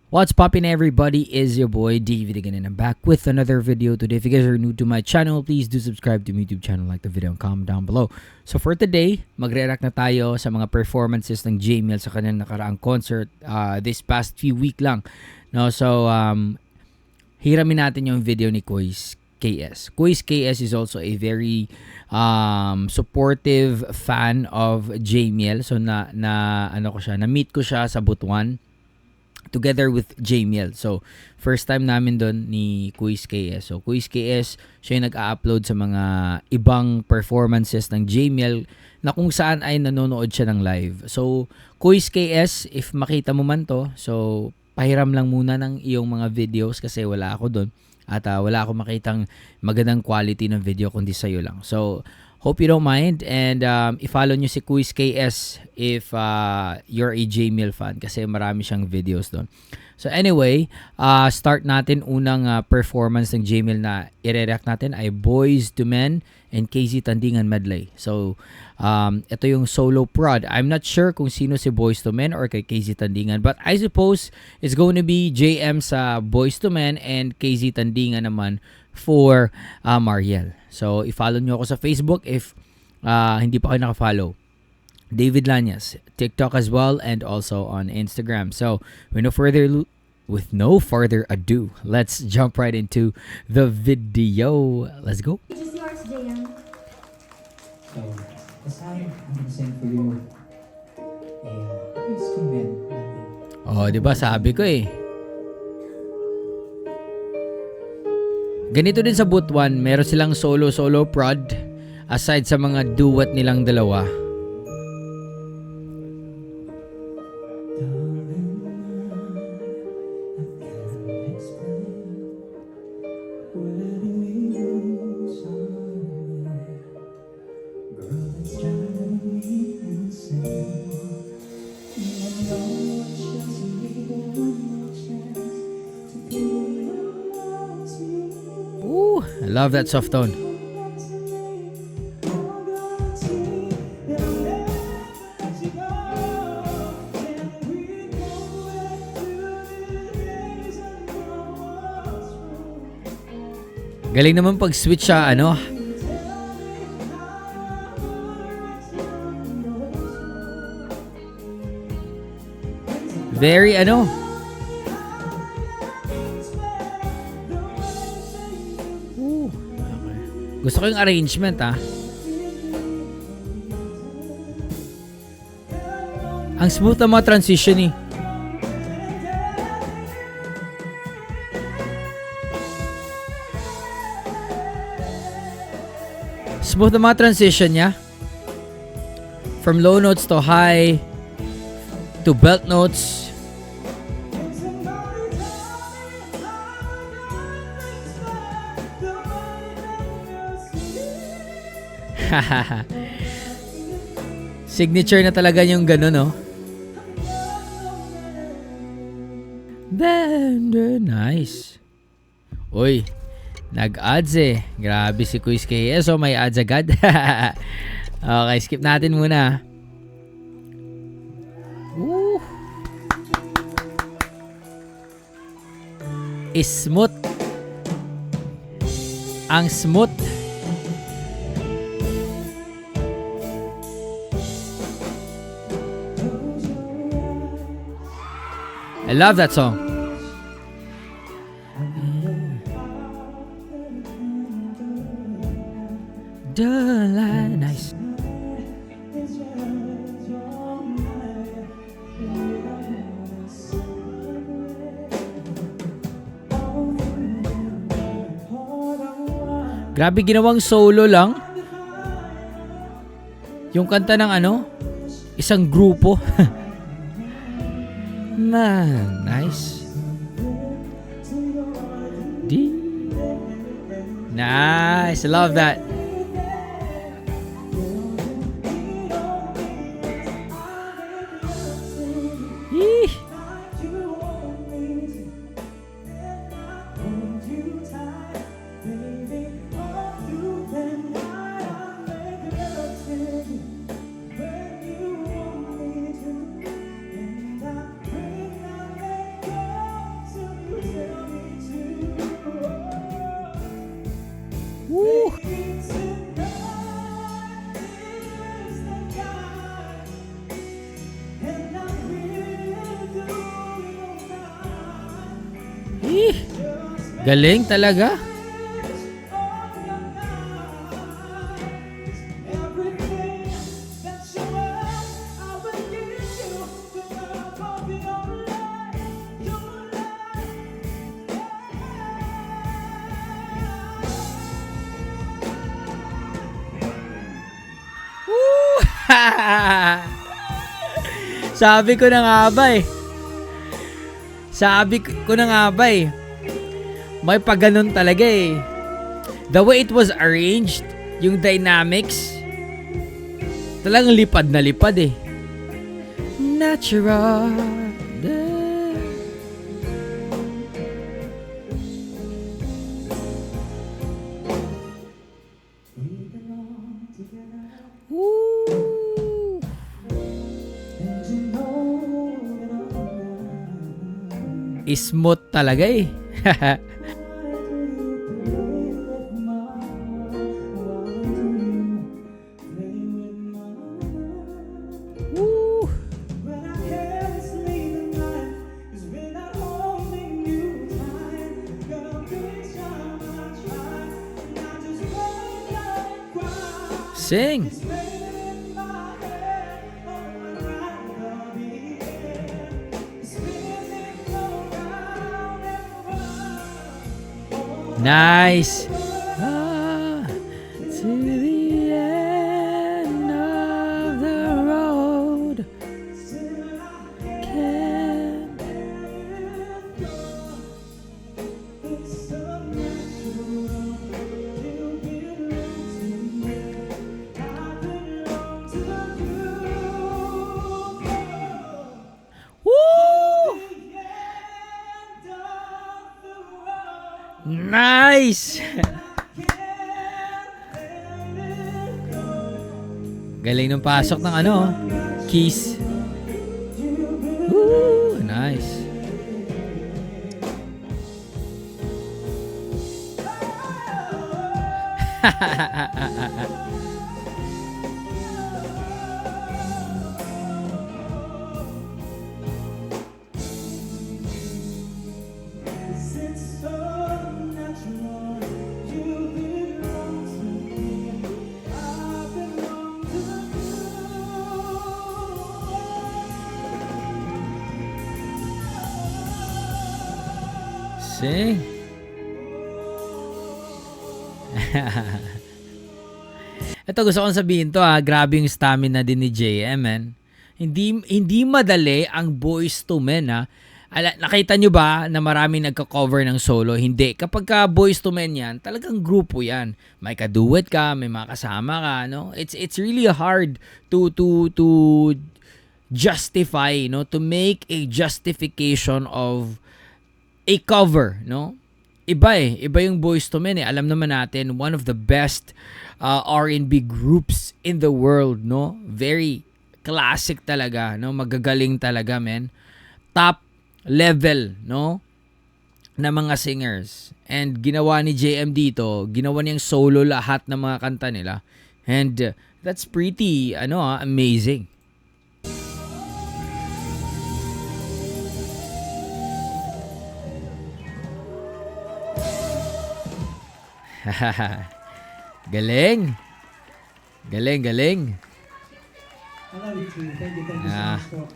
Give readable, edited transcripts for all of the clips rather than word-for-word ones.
What's poppin' everybody, is your boy David again and I'm back with another video today. If you guys are new to my channel, please do subscribe to my YouTube channel, like the video and comment down below. So for today, magre-react na tayo sa mga performances ng Jamiel sa kanyang nakaraang concert this past few week lang. No, so hiramin natin yung video ni Kois KS. Kois KS is also a very supportive fan of Jamiel. So na-meet ko siya sa Butuan together with Jamiel. So, first time namin doon ni Kois KS. So, Kois KS, siya yung nag-a-upload sa mga ibang performances ng Jamiel na kung saan ay nanonood siya ng live. So, Kois KS, if makita mo man to, so, pahiram lang muna ng iyong mga videos kasi wala ako doon. At wala ako makitang magandang quality ng video kundi sa'yo lang. So, hope you don't mind and i-follow nyo si Kois KS if you're a Jamiel fan kasi marami siyang videos doon. So anyway, start natin unang performance ng Jamiel na i-react natin ay Boyz II Men and KZ Tandingan medley. So ito yung solo prod. I'm not sure kung sino si Boyz II Men or kay KZ Tandingan, but I suppose it's going to be JM sa Boyz II Men and KZ Tandingan naman for Mariel. So, i-follow nyo ako sa Facebook if hindi pa kayo naka-follow. David Lanyas, TikTok as well, and also on Instagram. So, with no further ado, let's jump right into the video. Let's go. This is yours, JM. So, aside, I'm gonna sing for you a instrument. Oh, di ba sabi ko eh. Ganito din sa Butuan, meron silang solo prod aside sa mga duet nilang dalawa. I love that soft tone. Galing naman pag switch siya, ano? Very, ano? Gusto ko yung arrangement, Ang smooth na mga transition, eh. Smooth na mga transition niya. From low notes to high to belt notes. Signature na talaga yung gano'n, no? Nice. Uy, nag-ads eh. Grabe si Kois KS. So may ads agad. Okay, skip natin muna. Smooth. Ang smooth. I love that song. Nice. Grabe, ginawang solo lang. Yung kanta ng isang grupo. Man, nice. Nice, I love that. Yee. Galing talaga. Woo! Sabi ko na nga ba eh. Sabi ko na nga ba eh. May pagganon talaga eh. The way it was arranged, yung dynamics, talagang lipad na lipad eh. Natural. Woo! Smooth talaga eh. Woo! Sing. Nice. To the end of the road. Can Woo! Nice! Galing ng pasok ng ano, keys. Woo! Nice. Sing. Ito gusto kong sabihin to grabe yung stamina din ni JM, man. Hindi madali ang Boyz II Men nakita nyo ba na maraming nagka-cover ng solo? Hindi. Kapag ka Boyz II Men yan, talagang grupo yan. May kaduet ka, may mga kasama ka, no? It's really hard to justify, no? To make a justification of a cover, no? Iba yung Boyz II Men Alam naman natin, one of the best R&B groups in the world, no? Very classic talaga, no? Magagaling talaga, men. Top level, no? Na mga singers. And ginawa ni JM dito, ginawa niyang solo lahat ng mga kanta nila. And that's pretty, amazing. Galing. Galing. I love you too. Thank you so much po.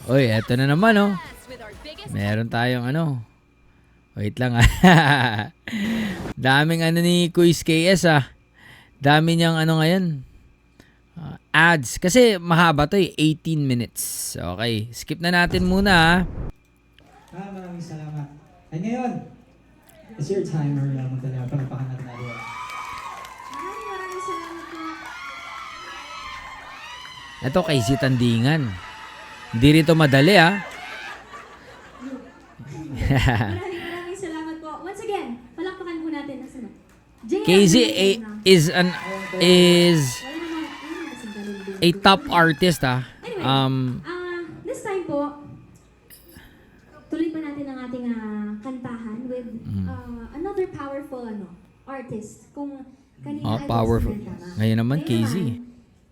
Oy, eto na naman, Meron tayong Wait lang, Daming ni Quiz KS, Dami niyang ngayon. Ads. Kasi mahaba to 18 minutes. Okay. Skip na natin muna, Maraming salamat. Ay ngayon, it's your timer. Palapakan natin natin. Maraming salamat po. Ito kay si Tandingan. Hindi rito madali, Maraming salamat po. Once again, palakpakan po natin ang sunod. KZ is a top artist, Anyway, this time po, tuloy pa natin ang ating kantahan with another powerful artist. Kung kanina powerful. Ngayon naman, KZ.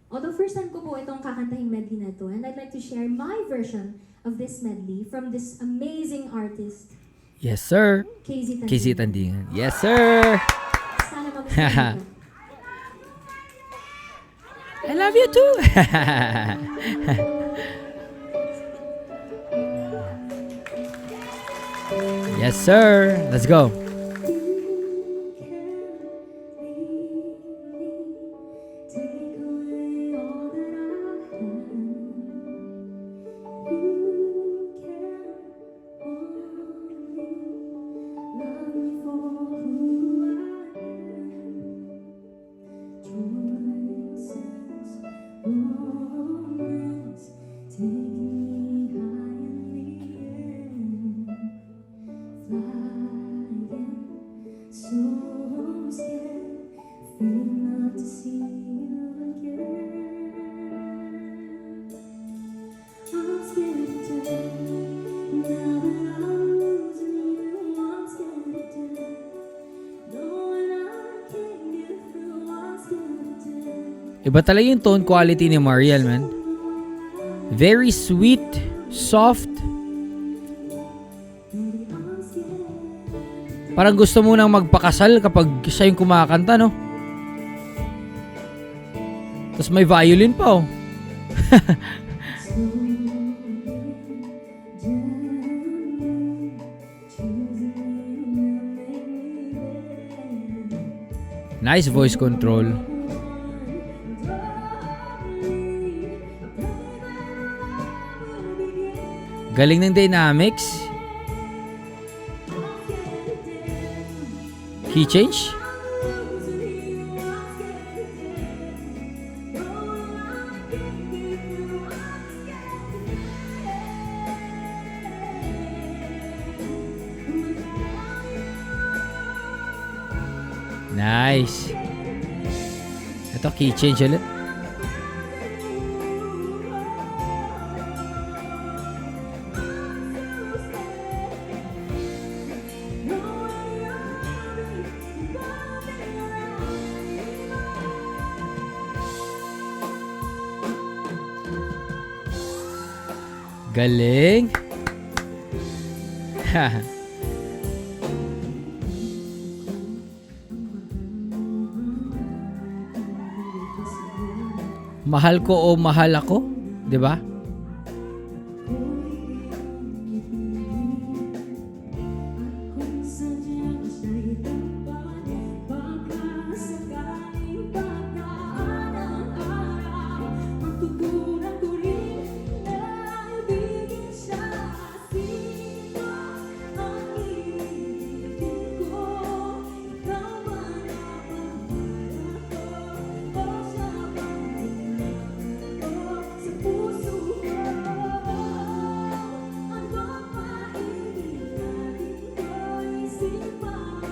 Although first time ko po itong kakantahing medley na to, and I'd like to share my version of this medley from this amazing artist. Yes, sir. KZ KZ Tandingan. Yes, sir. Sana magustuhan niyo. I love you too. Yes, sir. Let's go. Iba talaga yung tone quality ni Mariel, man. Very sweet, soft. Parang gusto mo nang magpakasal kapag siya yung kumakanta, no? Tapos may violin pa, oh. Nice voice control. Galing ng dynamics. Key change. Nice. Ito key change ulit. Galing. Mahal ko o mahal ako, 'di ba?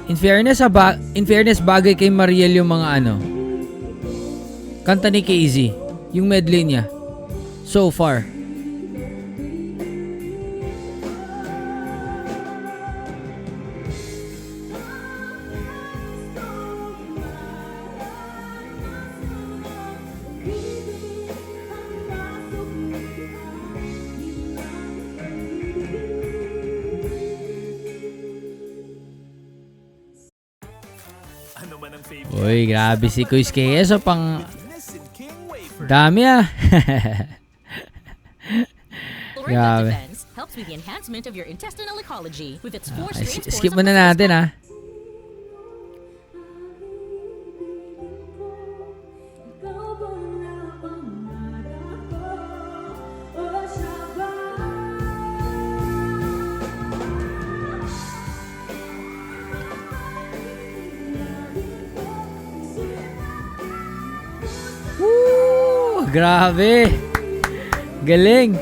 In fairness, bagay kay Mariel yung mga kanta ni KZ, yung medley niya. So far. Uy, grabe si Kuis KS. Pang dami Grabe. Helps with the enhancement of your intestinal ecology with its four Okay, straight skip spores muna of natin Woo! Grabe. Galing.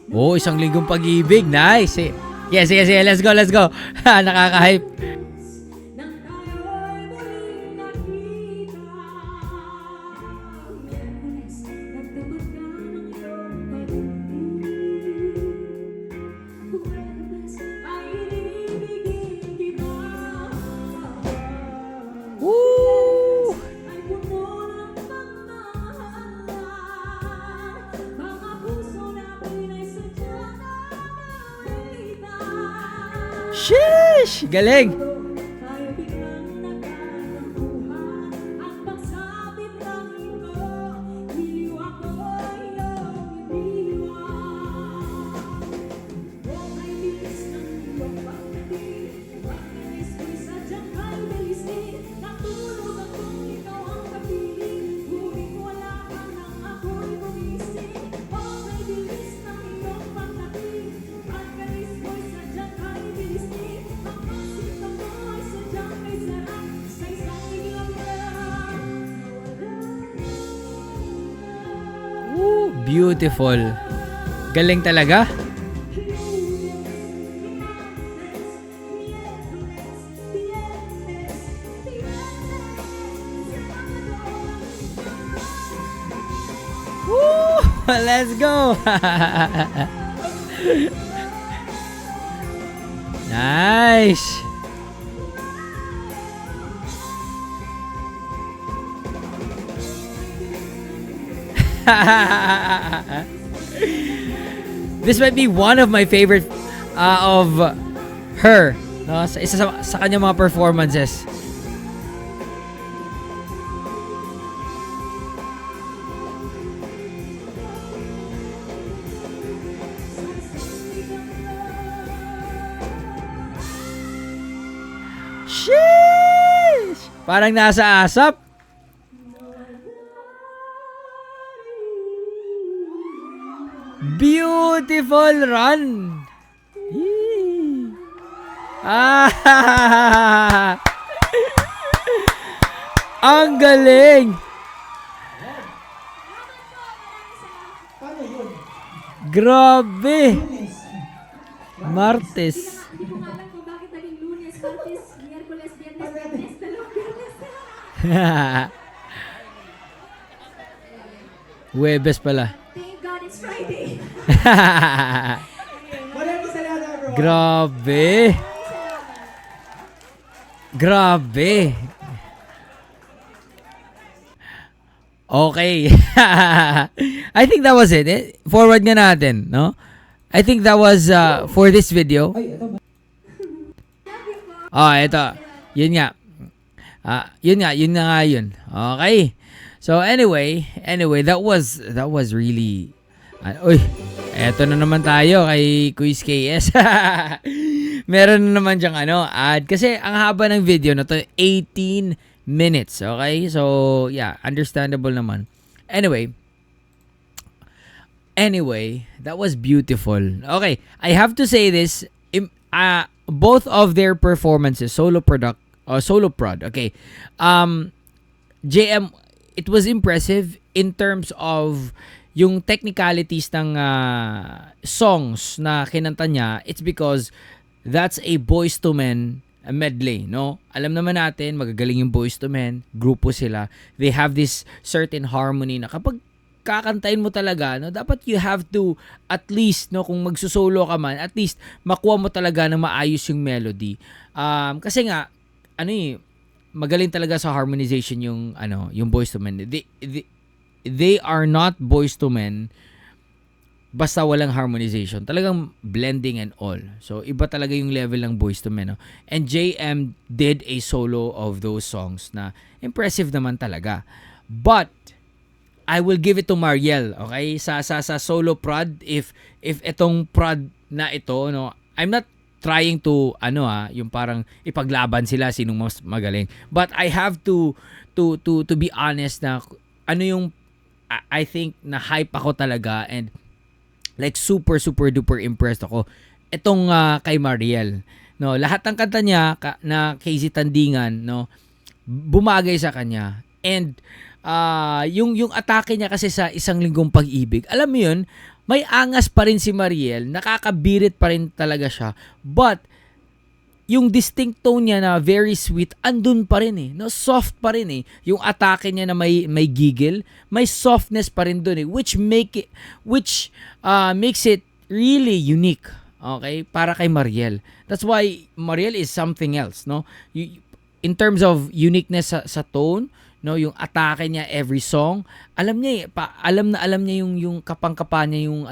Oh, isang linggong pag-ibig. Nice. Yes, yes, yes. Let's go, let's go. Nakaka-hype. Sheesh! Galing! Tayo biglang nagkakakuhan ang pagsabit ng ito. Hiliw ako iyong iniwan. Kung ay bilis ng iyong pagdating, pagdalis ko'y sadyang kay bilis din. Natulog akong ikaw ang kapiling, ngunit wala ka nang ako'y gumising. Kung ay bilis ng iyong pagdating, pagdalis ko'y sadyang kay bilis din. Ang pagsita mo ay sadyang may sarap, sa isang biglang lang Woo, beautiful. Galing talaga. Woo! Let's go! Nice! This might be one of my favorite of her, no? Isa sa kanyang mga performances. Sheesh! Parang nasa asap. Beautiful run. Yee. Ah! Ang galing. Paano yun? Grabe. Lunes. Martes. Hindi ko nga alam kung bakit naging Lunes, Martes, Miyerkules, Biyernes, Biyernes, dalawang Biyernes. Huwebes pala. Thank God it's Friday. Maraming salamat, everyone. Grabe. Grabe. Okay. I think that was it. Forward nga natin, no? I think that was for this video. Ay, ito ba? Ito. Yun nga. Yun na nga yun. Okay. So anyway, that was really uy, eto na naman tayo kay Quiz KS. Meron na naman diyang ad. Kasi ang haba ng video na to, 18 minutes. Okay? So, yeah, understandable naman. Anyway, that was beautiful. Okay, I have to say this. Both of their performances, solo prod, okay. JM, it was impressive in terms of yung technicalities ng songs na kinanta niya. It's because that's a Boyz II Men medley, no? Alam naman natin, magagaling yung Boyz II Men, grupo sila. They have this certain harmony na kapag kakantayin mo talaga, no, dapat you have to at least, no, kung magsusolo ka man, at least makuha mo talaga na maayos yung melody. Kasi nga magaling talaga sa harmonization yung Boyz II Men. They are not Boyz II Men basta walang harmonization. Talagang blending and all. So, iba talaga yung level ng Boyz II Men. No? And JM did a solo of those songs na impressive naman talaga. But, I will give it to Mariel, okay? Sa solo prod, if itong prod na ito, no, I'm not trying to yung parang ipaglaban sila sinong mas magaling. But I have to be honest na yung I think na hype ako talaga and like super duper impressed ako itong kay Mariel. No, lahat ng kanta niya na Casey Tandingan, no, bumagay sa kanya. And yung atake niya kasi sa Isang Linggong Pag-ibig, alam mo yun, may angas pa rin si Mariel, nakakabirit pa rin talaga siya. But yung distinct tone niya na very sweet, andun pa rin no, soft pa rin Yung atake niya na may giggle, may softness pa rin dun which makes it really unique, okay, para kay Mariel. That's why Mariel is something else, no? In terms of uniqueness sa tone, no, yung atake niya every song. Alam niya alam niya yung kapangkapan niya yung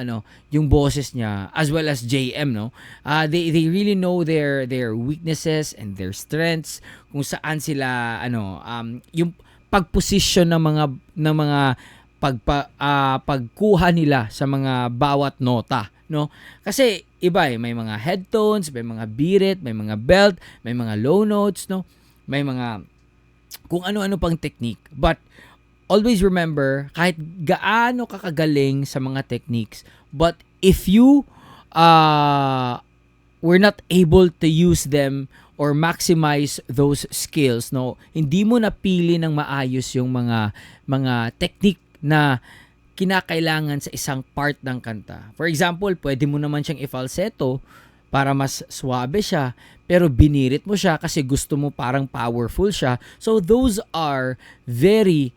yung boses niya, as well as JM, no. They really know their weaknesses and their strengths, kung saan sila yung pagposition ng mga pagkuha nila sa mga bawat nota, no. Kasi iba may mga head tones, may mga beat it, may mga belt, may mga low notes, no. May mga kung ano-ano pang technique. But always remember, kahit gaano kakagaling sa mga techniques, but if you were not able to use them or maximize those skills, no, hindi mo napili ng maayos yung mga technique na kinakailangan sa isang part ng kanta. For example, pwede mo naman siyang i-falsetto para mas suabe siya, pero binirit mo siya kasi gusto mo parang powerful siya. So those are very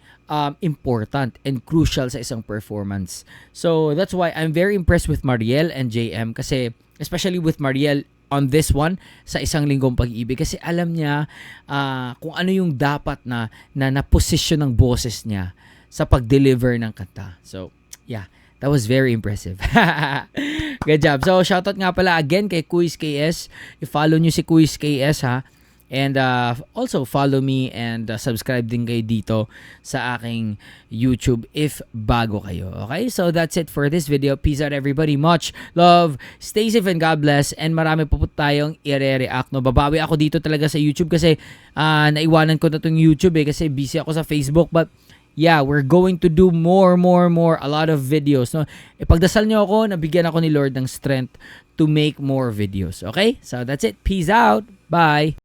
important and crucial sa isang performance. So that's why I'm very impressed with Mariel and JM, kasi especially with Mariel on this one sa Isang Linggong Pag-ibig, kasi alam niya kung ano yung dapat na position ng boses niya sa pag-deliver ng kanta. So yeah, that was very impressive. Good job. So, shoutout nga pala again kay Quiz KS. I-follow nyo si Quiz KS, ha. And also, follow me and subscribe din kayo dito sa aking YouTube if bago kayo. Okay? So, that's it for this video. Peace out, everybody. Much love. Stay safe and God bless. And marami po tayong i-react. No? Babawi ako dito talaga sa YouTube kasi naiwanan ko na itong YouTube kasi busy ako sa Facebook. But yeah, we're going to do more, a lot of videos. No? Ipagdasal nyo ako, nabigyan ako ni Lord ng strength to make more videos. Okay? So that's it. Peace out. Bye.